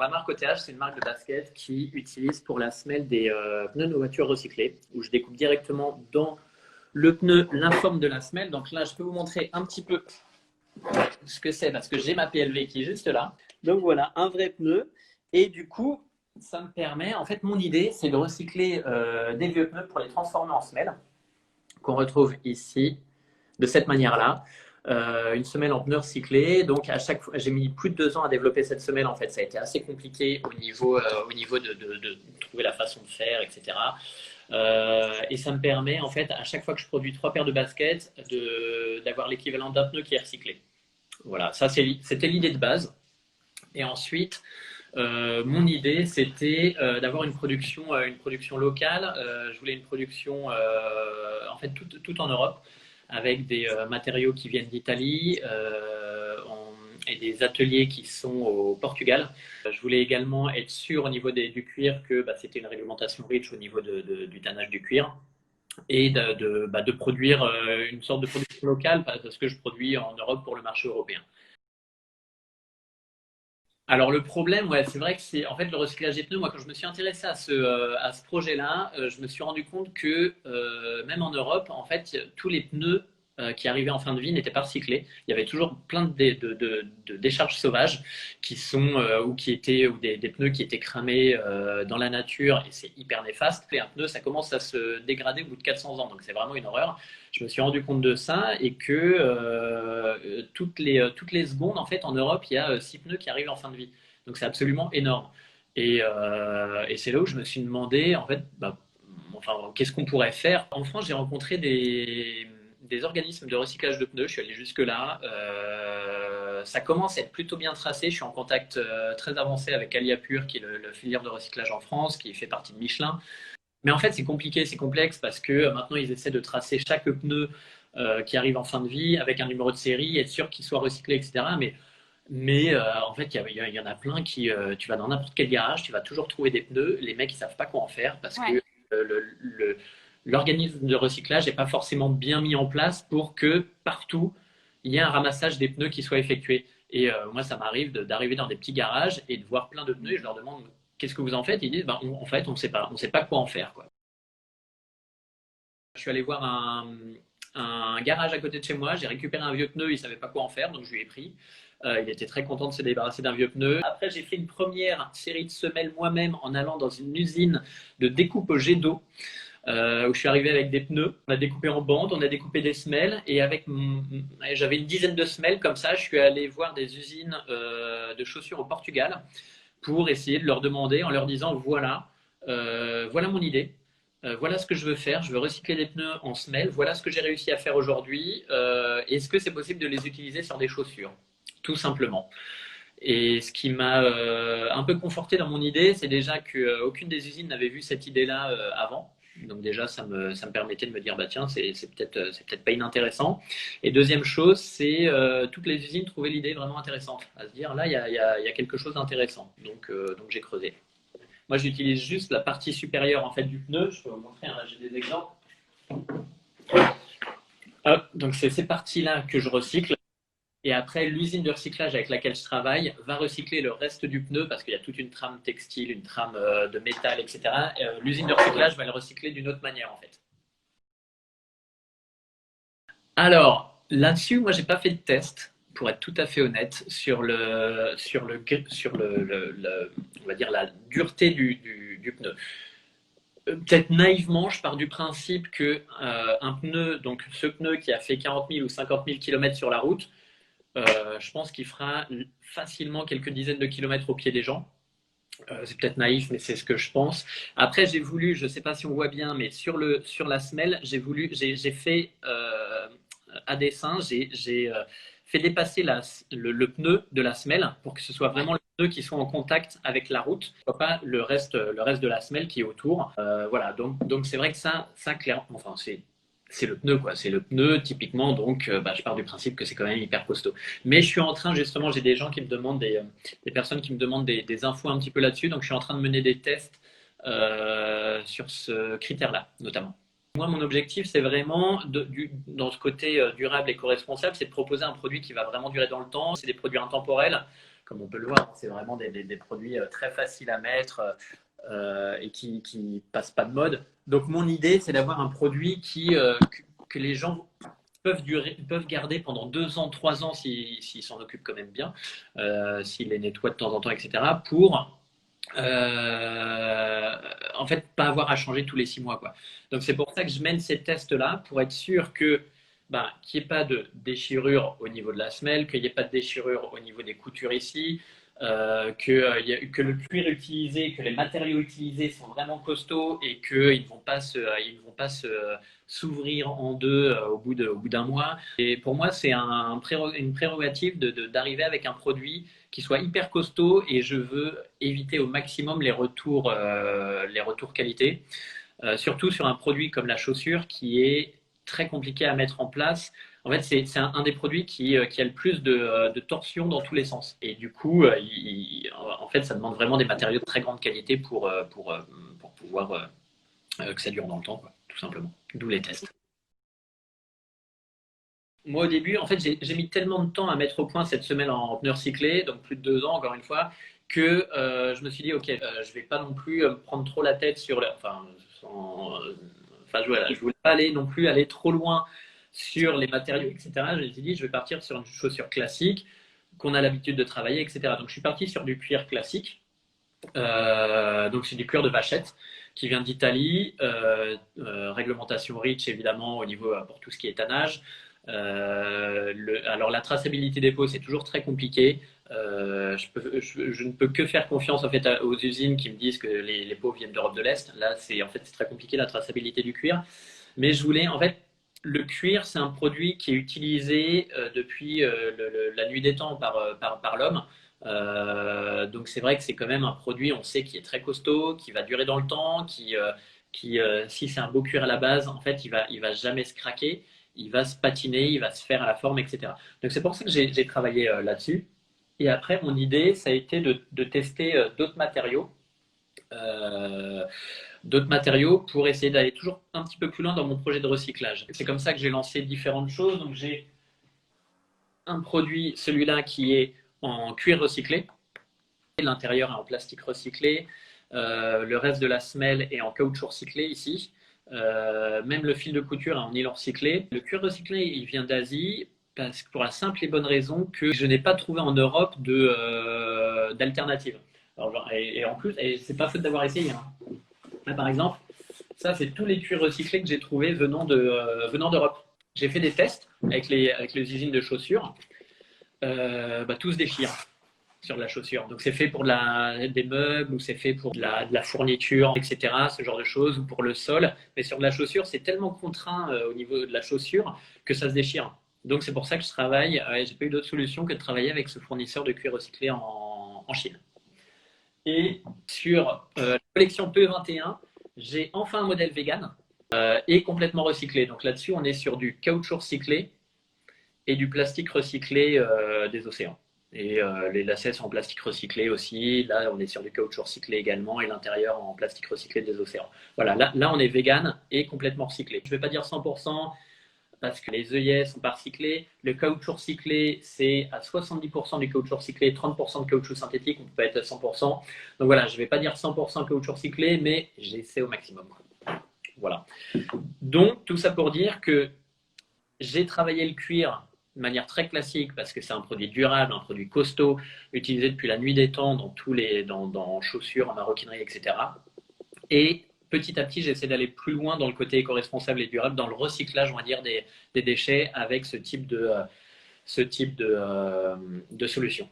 la marque OTH, c'est une marque de basket qui utilise pour la semelle des pneus de voitures recyclés, où je découpe directement dans le pneu l'informe de la semelle. Donc là, je peux vous montrer un petit peu ce que c'est parce que j'ai ma PLV qui est juste là. Donc voilà, un vrai pneu. Et du coup, ça me permet, en fait, mon idée, c'est de recycler des vieux pneus pour les transformer en semelles, qu'on retrouve ici, de cette manière-là. Une semelle en pneu recyclé. Donc, à chaque fois, j'ai mis plus de 2 ans à développer cette semelle. En fait, ça a été assez compliqué au niveau de trouver la façon de faire, etc. Et ça me permet, en fait, à chaque fois que je produis 3 paires de baskets, d'avoir l'équivalent d'un pneu qui est recyclé. Voilà, ça c'était l'idée de base. Et ensuite, mon idée, c'était d'avoir une production locale. Je voulais une production, en fait, tout en Europe, avec des matériaux qui viennent d'Italie et des ateliers qui sont au Portugal. Je voulais également être sûr au niveau du cuir que c'était une réglementation REACH au niveau du tannage du cuir et de produire une sorte de production locale parce que je produis en Europe pour le marché européen. Alors le problème, ouais, c'est vrai que c'est en fait le recyclage des pneus. Moi, quand je me suis intéressé à ce projet-là, je me suis rendu compte que même en Europe, en fait, tous les pneus qui arrivaient en fin de vie n'étaient pas recyclés. Il y avait toujours plein de décharges sauvages qui sont ou qui étaient ou des pneus qui étaient cramés dans la nature et c'est hyper néfaste. Et un pneu, ça commence à se dégrader au bout de 400 ans, donc c'est vraiment une horreur. Je me suis rendu compte de ça et que toutes les secondes, en fait, en Europe, il y a 6 pneus qui arrivent en fin de vie. Donc c'est absolument énorme. Et c'est là où je me suis demandé, en fait, enfin, qu'est-ce qu'on pourrait faire? En France, j'ai rencontré des organismes de recyclage de pneus. Je suis allé jusque-là. Ça commence à être plutôt bien tracé. Je suis en contact très avancé avec Aliapur, qui est le filière de recyclage en France, qui fait partie de Michelin. Mais en fait, c'est compliqué, c'est complexe parce que maintenant, ils essaient de tracer chaque pneu qui arrive en fin de vie avec un numéro de série, être sûr qu'il soit recyclé, etc. Mais en fait, il y en a plein qui, tu vas dans n'importe quel garage, tu vas toujours trouver des pneus. Les mecs, ils savent pas quoi en faire parce Ouais. que l'organisme de recyclage n'est pas forcément bien mis en place pour que partout, il y ait un ramassage des pneus qui soit effectué. Et moi, ça m'arrive d'arriver dans des petits garages et de voir plein de pneus et je leur demande qu'est-ce que vous en faites? Ils disent, en fait, on sait pas quoi en faire, quoi. Je suis allé voir un garage à côté de chez moi, j'ai récupéré un vieux pneu, il ne savait pas quoi en faire, donc je lui ai pris. Il était très content de se débarrasser d'un vieux pneu. Après, j'ai fait une première série de semelles moi-même en allant dans une usine de découpe au jet d'eau, où je suis arrivé avec des pneus. On a découpé en bandes, on a découpé des semelles, et j'avais une dizaine de semelles comme ça. Je suis allé voir des usines de chaussures au Portugal pour essayer de leur demander en leur disant voilà mon idée. Voilà ce que je veux faire. Je veux recycler des pneus en semelle. Voilà ce que j'ai réussi à faire aujourd'hui. Est-ce que c'est possible de les utiliser sur des chaussures? Tout simplement. Et ce qui m'a un peu conforté dans mon idée, c'est déjà qu'aucune des usines n'avait vu cette idée-là avant. Donc déjà, ça me permettait de me dire, bah tiens, c'est peut-être pas inintéressant. Et deuxième chose, c'est toutes les usines trouvaient l'idée vraiment intéressante. À se dire, là, il y a quelque chose d'intéressant. Donc j'ai creusé. Moi, j'utilise juste la partie supérieure en fait du pneu. Je peux vous montrer, hein, j'ai des exemples. Hop, donc c'est ces parties-là que je recycle. Et après, l'usine de recyclage avec laquelle je travaille va recycler le reste du pneu parce qu'il y a toute une trame textile, une trame de métal, etc. L'usine de recyclage va le recycler d'une autre manière en fait. Alors, là-dessus, moi, j'ai pas fait de test, pour être tout à fait honnête, on va dire la dureté du pneu. Peut-être naïvement, je pars du principe que un pneu, donc ce pneu qui a fait 40 000 ou 50 000 km sur la route, je pense qu'il fera facilement quelques dizaines de kilomètres au pied des gens. C'est peut-être naïf, mais c'est ce que je pense. Après, j'ai voulu, je ne sais pas si on voit bien, mais sur la semelle, j'ai fait à dessein, j'ai fait dépasser le pneu de la semelle pour que ce soit vraiment le pneu qui soit en contact avec la route, pas le reste de la semelle qui est autour. Voilà, donc c'est vrai que ça clairement, enfin c'est le pneu quoi, c'est le pneu typiquement. Donc je pars du principe que c'est quand même hyper costaud. Mais je suis en train justement, j'ai des gens qui me demandent des personnes qui me demandent des infos un petit peu là-dessus, donc je suis en train de mener des tests sur ce critère-là notamment. Moi, mon objectif, c'est vraiment, dans ce côté durable, éco-responsable, c'est de proposer un produit qui va vraiment durer dans le temps. C'est des produits intemporels. comme on peut le voir. C'est vraiment des produits très faciles à mettre et qui passent pas de mode. Donc, mon idée, c'est d'avoir un produit que les gens peuvent garder pendant 2 ans, 3 ans s'ils s'en occupent quand même bien, s'ils les nettoient de temps en temps, etc. Pour en fait pas avoir à changer tous les 6 mois, quoi. Donc c'est pour ça que je mène ces tests-là pour être sûr que qu'il n'y ait pas de déchirure au niveau de la semelle, qu'il n'y ait pas de déchirure au niveau des coutures ici, que le cuir utilisé, que les matériaux utilisés sont vraiment costauds et qu'ils ne vont pas s'ouvrir en deux au bout d'un mois. Et pour moi, c'est une prérogative d'arriver avec un produit qui soit hyper costaud et je veux éviter au maximum les retours qualité, surtout sur un produit comme la chaussure qui est très compliqué à mettre en place. En fait, c'est un des produits qui a le plus de torsion dans tous les sens. Et du coup, en fait, ça demande vraiment des matériaux de très grande qualité pour pouvoir que ça dure dans le temps, quoi, tout simplement. D'où les tests. Moi, au début, en fait, j'ai mis tellement de temps à mettre au point cette semelle en pneu recyclé, donc plus de 2 ans, encore une fois, que je me suis dit, OK, je vais pas non plus me prendre trop la tête sur voilà, je voulais pas aller non plus aller trop loin sur les matériaux, etc. Je me suis dit, je vais partir sur une chaussure classique qu'on a l'habitude de travailler, etc. Donc, je suis parti sur du cuir classique. Donc, c'est du cuir de vachette qui vient d'Italie. Réglementation REACH, évidemment, au niveau pour tout ce qui est tannage. Alors la traçabilité des peaux, c'est toujours très compliqué. Je ne peux que faire confiance en fait aux usines qui me disent que les peaux viennent d'Europe de l'Est. Là, c'est très compliqué la traçabilité du cuir. Mais je voulais en fait le cuir, c'est un produit qui est utilisé depuis la nuit des temps par l'homme. Donc c'est vrai que c'est quand même un produit, on sait, qui est très costaud, qui va durer dans le temps, si c'est un beau cuir à la base, en fait, il va jamais se craquer, il va se patiner, il va se faire à la forme, etc. Donc c'est pour ça que j'ai travaillé là-dessus. Et après, mon idée, ça a été de tester euh, d'autres matériaux pour essayer d'aller toujours un petit peu plus loin dans mon projet de recyclage. C'est comme ça que j'ai lancé différentes choses. Donc j'ai un produit, celui-là, qui est en cuir recyclé. L'intérieur est en plastique recyclé. Le reste de la semelle est en caoutchouc recyclé ici. Même le fil de couture est en nylon recyclé. Le cuir recyclé, il vient d'Asie parce que pour la simple et bonne raison que je n'ai pas trouvé en Europe d'alternative. Et en plus, et c'est pas faute d'avoir essayé, hein. Là, par exemple, ça, c'est tous les cuirs recyclés que j'ai trouvés venant d'Europe. J'ai fait des tests avec les usines de chaussures. Tout se déchire sur la chaussure. Donc c'est fait pour des meubles ou c'est fait pour de la fourniture, etc., ce genre de choses, ou pour le sol. Mais sur de la chaussure, c'est tellement contraint au niveau de la chaussure que ça se déchire. Donc c'est pour ça que je travaille, j'ai pas eu d'autre solution que de travailler avec ce fournisseur de cuir recyclé en Chine. Et sur la collection PE21, j'ai enfin un modèle vegan et complètement recyclé. Donc là-dessus, on est sur du caoutchouc recyclé et du plastique recyclé des océans. Et les lacets sont en plastique recyclé aussi. Là, on est sur du caoutchouc recyclé également et l'intérieur en plastique recyclé des océans. Voilà, là on est vegan et complètement recyclé. Je ne vais pas dire 100% parce que les œillets sont pas recyclés. Le caoutchouc recyclé, c'est à 70% du caoutchouc recyclé, 30% de caoutchouc synthétique. On peut pas être à 100%. Donc voilà, je ne vais pas dire 100% caoutchouc recyclé, mais j'essaie au maximum. Voilà. Donc, tout ça pour dire que j'ai travaillé le cuir de manière très classique parce que c'est un produit durable, un produit costaud, utilisé depuis la nuit des temps dans chaussures, en maroquinerie, etc. Et petit à petit, j'essaie d'aller plus loin dans le côté éco-responsable et durable, dans le recyclage, on va dire, des déchets avec ce type de solution.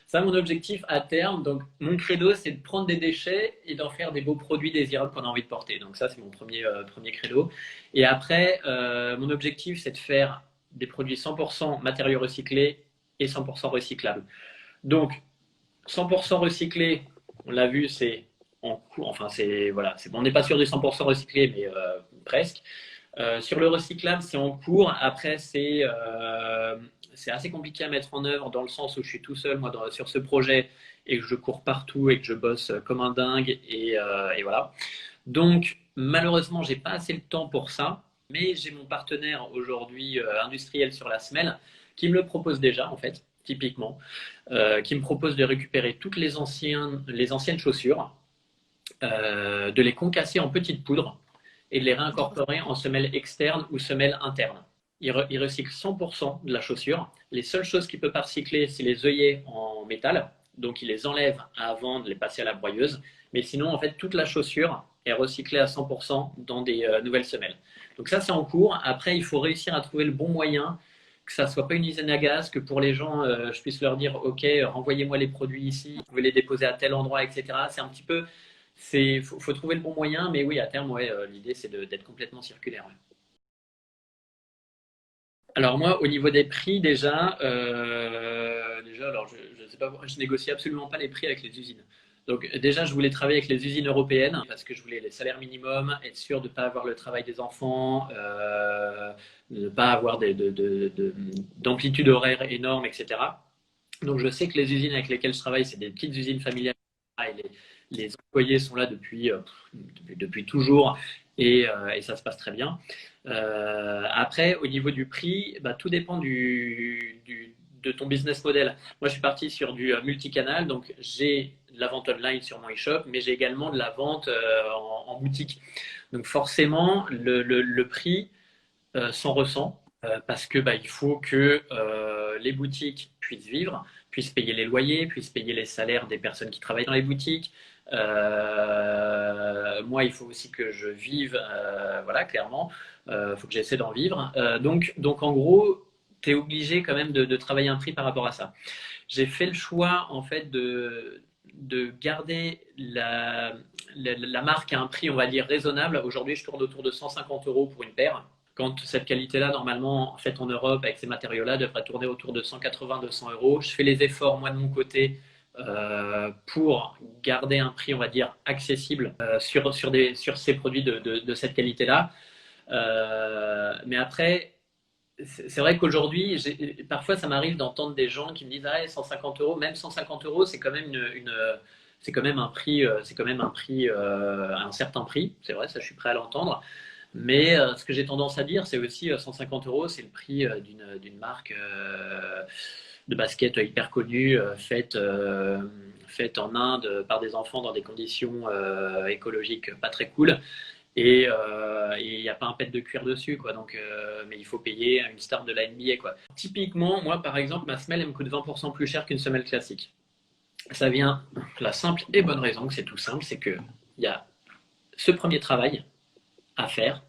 Ça, mon objectif à terme, donc mon credo, c'est de prendre des déchets et d'en faire des beaux produits désirables qu'on a envie de porter. Donc ça, c'est mon premier credo. Et après, mon objectif, c'est de faire des produits 100% matériaux recyclés et 100% recyclables. Donc, 100% recyclé, on l'a vu, c'est en cours, enfin, voilà, on n'est pas sûr du 100% recyclé, mais presque. Sur le recyclable, c'est en cours. Après, c'est assez compliqué à mettre en œuvre dans le sens où je suis tout seul moi sur ce projet et que je cours partout et que je bosse comme un dingue et voilà. Donc malheureusement, j'ai pas assez le temps pour ça, mais j'ai mon partenaire aujourd'hui industriel sur la semelle qui me le propose déjà, en fait, typiquement, qui me propose de récupérer toutes les anciennes chaussures, de les concasser en petites poudres et de les réincorporer en semelles externes ou semelles internes. Il recycle 100% de la chaussure. Les seules choses qu'il ne peut pas recycler, c'est les œillets en métal. Donc, il les enlève avant de les passer à la broyeuse. Mais sinon, en fait, toute la chaussure est recyclée à 100% dans des nouvelles semelles. Donc ça, c'est en cours. Après, il faut réussir à trouver le bon moyen, que ça ne soit pas une usine à gaz, que pour les gens, je puisse leur dire, OK, renvoyez-moi les produits ici, vous pouvez les déposer à tel endroit, etc. C'est un petit peu, faut trouver le bon moyen, mais oui, à terme, ouais, l'idée, c'est d'être complètement circulaire. Ouais. Alors moi, au niveau des prix, déjà, alors je sais pas, je négocie absolument pas les prix avec les usines. Donc déjà, je voulais travailler avec les usines européennes parce que je voulais les salaires minimums, être sûr de ne pas avoir le travail des enfants, de ne pas avoir d'amplitude horaire énorme, etc. Donc je sais que les usines avec lesquelles je travaille, c'est des petites usines familiales et les employés sont là depuis toujours et ça se passe très bien. Après, au niveau du prix, bah, tout dépend de ton business model. Moi, je suis parti sur du multicanal, donc j'ai de la vente online sur mon e-shop, mais j'ai également de la vente en boutique. Donc forcément, le prix s'en ressent parce que bah, il faut que les boutiques puissent vivre, puissent payer les loyers, puissent payer les salaires des personnes qui travaillent dans les boutiques. Moi, il faut aussi que je vive, voilà, clairement. Il faut que j'essaie d'en vivre. Donc, en gros, tu es obligé quand même de travailler un prix par rapport à ça. J'ai fait le choix, en fait, de garder la marque à un prix, on va dire, raisonnable. Aujourd'hui, je tourne autour de 150 euros pour une paire. Quand cette qualité-là, normalement, faite en Europe, avec ces matériaux-là, devrait tourner autour de 180-200 euros. Je fais les efforts, moi, de mon côté, pour garder un prix, on va dire, accessible sur ces produits de cette qualité-là. Mais après, c'est vrai qu'aujourd'hui, parfois, ça m'arrive d'entendre des gens qui me disent ah, 150 euros, même 150 euros, c'est quand même c'est quand même un prix, un certain prix. C'est vrai, ça, je suis prêt à l'entendre. Mais ce que j'ai tendance à dire, c'est aussi 150 euros, c'est le prix d'une marque de basket hyper connue, faite en Inde par des enfants dans des conditions écologiques pas très cool. Et il n'y a pas un pet de cuir dessus, quoi. Donc, mais il faut payer une star de la NBA, quoi. Typiquement, moi, par exemple, ma semelle, elle me coûte 20% plus cher qu'une semelle classique. Ça vient de la simple et bonne raison, que c'est tout simple, c'est que il y a ce premier travail à faire,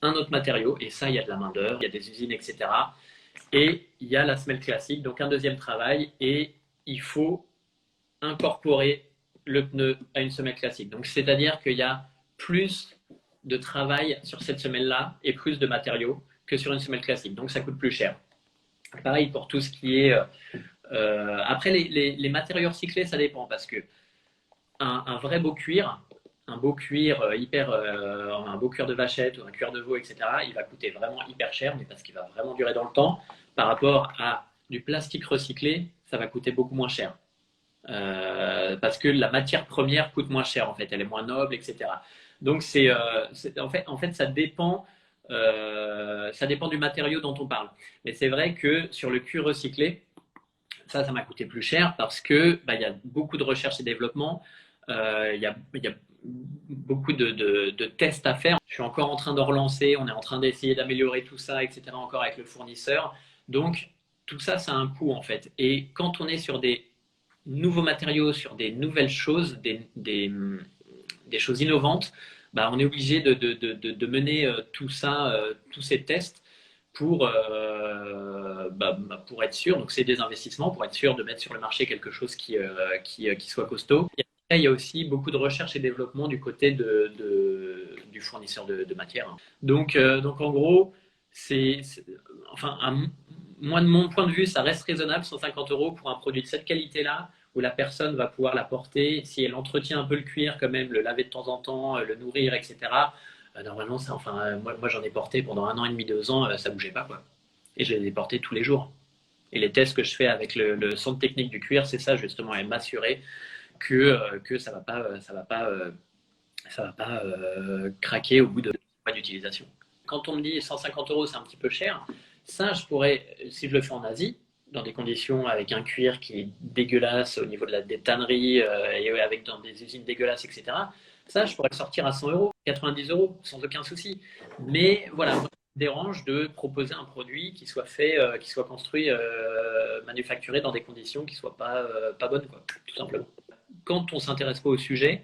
un autre matériau, et ça, il y a de la main-d'œuvre, il y a des usines, etc. Et il y a la semelle classique, donc un deuxième travail, et il faut incorporer le pneu à une semelle classique. Donc, c'est-à-dire qu'il y a plus de travail sur cette semelle-là et plus de matériaux que sur une semelle classique. Donc, ça coûte plus cher. Pareil pour tout ce qui est. Après, les matériaux recyclés, ça dépend parce que un vrai beau cuir, un beau cuir un beau cuir de vachette ou un cuir de veau, etc., il va coûter vraiment hyper cher, mais parce qu'il va vraiment durer dans le temps. Par rapport à du plastique recyclé, ça va coûter beaucoup moins cher. Parce que la matière première coûte moins cher, en fait, elle est moins noble, etc. Donc, en fait, ça dépend du matériau dont on parle. Mais c'est vrai que sur le cuir recyclé, ça m'a coûté plus cher parce que bah, y a beaucoup de recherche et développement, il y a beaucoup de tests à faire. Je suis encore en train de relancer, on est en train d'essayer d'améliorer tout ça, etc. encore avec le fournisseur. Donc, tout ça, ça a un coût en fait. Et quand on est sur des nouveaux matériaux, sur des nouvelles choses, des choses innovantes, bah, on est obligé de mener tout ça, tous ces tests pour être sûr. Donc, c'est des investissements pour être sûr de mettre sur le marché quelque chose qui soit costaud. Et après, il y a aussi beaucoup de recherche et développement du côté du fournisseur de matière. Donc, en gros, enfin, moi, de mon point de vue, ça reste raisonnable, 150 euros pour un produit de cette qualité-là, où la personne va pouvoir la porter, si elle entretient un peu le cuir quand même, le laver de temps en temps, le nourrir, etc. Normalement, moi j'en ai porté pendant 1 an et demi, 2 ans, ça bougeait pas, quoi. Et je les ai portés tous les jours. Et les tests que je fais avec le centre technique du cuir, c'est ça justement, et m'assurer que ça va pas craquer au bout de mois d'utilisation. Quand on me dit 150 euros, c'est un petit peu cher, Ça, je pourrais, si je le fais en Asie, dans des conditions avec un cuir qui est dégueulasse au niveau des tanneries et avec dans des usines dégueulasses, etc. Ça, je pourrais le sortir à 100 euros, 90 euros, sans aucun souci. Mais voilà, moi, ça me dérange de proposer un produit qui soit fait, qui soit construit, manufacturé dans des conditions qui ne soient pas bonnes, quoi, tout simplement. Quand on s'intéresse pas au sujet,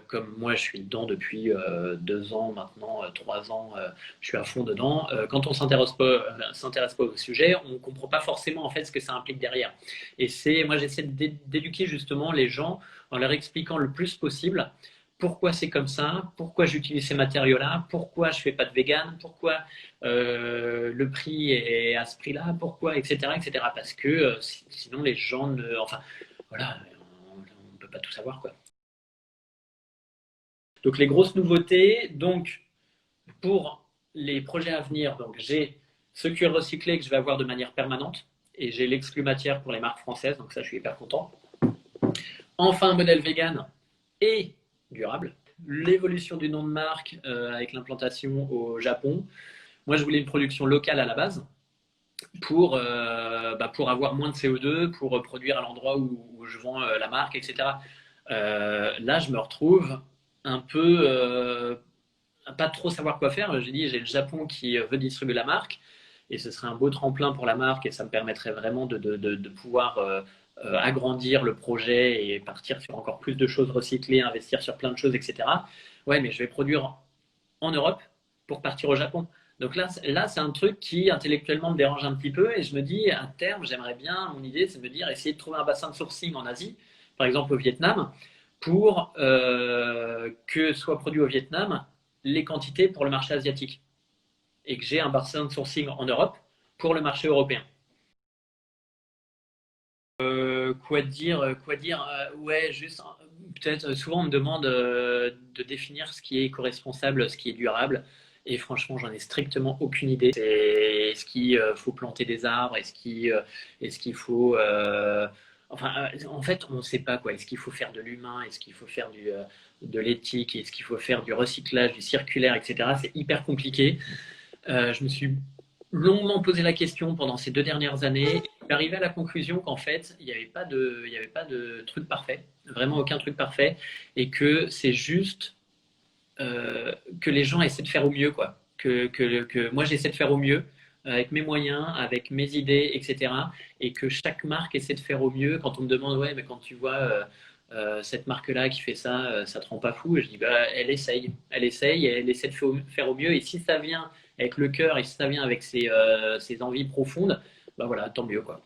comme moi je suis dedans depuis 2 ans maintenant, 3 ans, je suis à fond dedans. Quand on s'intéresse pas au sujet, on comprend pas forcément en fait ce que ça implique derrière. Et moi j'essaie d'éduquer justement les gens en leur expliquant le plus possible pourquoi c'est comme ça, pourquoi j'utilise ces matériaux-là, pourquoi je fais pas de vegan, pourquoi le prix est à ce prix-là, pourquoi, etc., etc. Parce que sinon les gens ne, enfin voilà, on ne peut pas tout savoir quoi. Donc les grosses nouveautés, donc pour les projets à venir, donc j'ai ce cuir recyclé que je vais avoir de manière permanente et j'ai l'exclu matière pour les marques françaises, donc ça je suis hyper content. Enfin un modèle vegan et durable. L'évolution du nom de marque avec l'implantation au Japon. Moi je voulais une production locale à la base pour avoir moins de CO2, pour produire à l'endroit où je vends la marque, etc. Là je me retrouve un peu à pas trop savoir quoi faire. J'ai dit, j'ai le Japon qui veut distribuer la marque et ce serait un beau tremplin pour la marque et ça me permettrait vraiment de pouvoir agrandir le projet et partir sur encore plus de choses recyclées, investir sur plein de choses, etc. Ouais, mais je vais produire en Europe pour partir au Japon. Donc là c'est un truc qui intellectuellement me dérange un petit peu et je me dis, à terme, j'aimerais bien, mon idée, c'est de me dire, essayer de trouver un bassin de sourcing en Asie, par exemple au Vietnam, pour que soient produits au Vietnam les quantités pour le marché asiatique et que j'ai un bassin de sourcing en Europe pour le marché européen. Quoi dire ouais, juste peut-être souvent on me demande de définir ce qui est éco-responsable, ce qui est durable. Et franchement, j'en ai strictement aucune idée. Est-ce qu'il faut planter des arbres? Est-ce qu'il faut enfin, en fait, on ne sait pas quoi. Est-ce qu'il faut faire de l'humain? Est-ce qu'il faut faire de l'éthique? Est-ce qu'il faut faire du recyclage, du circulaire, etc. C'est hyper compliqué. Je me suis longuement posé la question pendant ces 2 dernières années. Je suis arrivé à la conclusion qu'en fait, il y avait pas de truc parfait, vraiment aucun truc parfait, et que c'est juste que les gens essaient de faire au mieux, quoi. Que moi, j'essaie de faire au mieux avec mes moyens, avec mes idées, etc. Et que chaque marque essaie de faire au mieux. Quand on me demande, ouais, mais quand tu vois cette marque-là qui fait ça, ça te rend pas fou? Et je dis, bah, elle essaye, et elle essaie de faire au mieux. Et si ça vient avec le cœur et si ça vient avec ses envies profondes, bah voilà, tant mieux, quoi.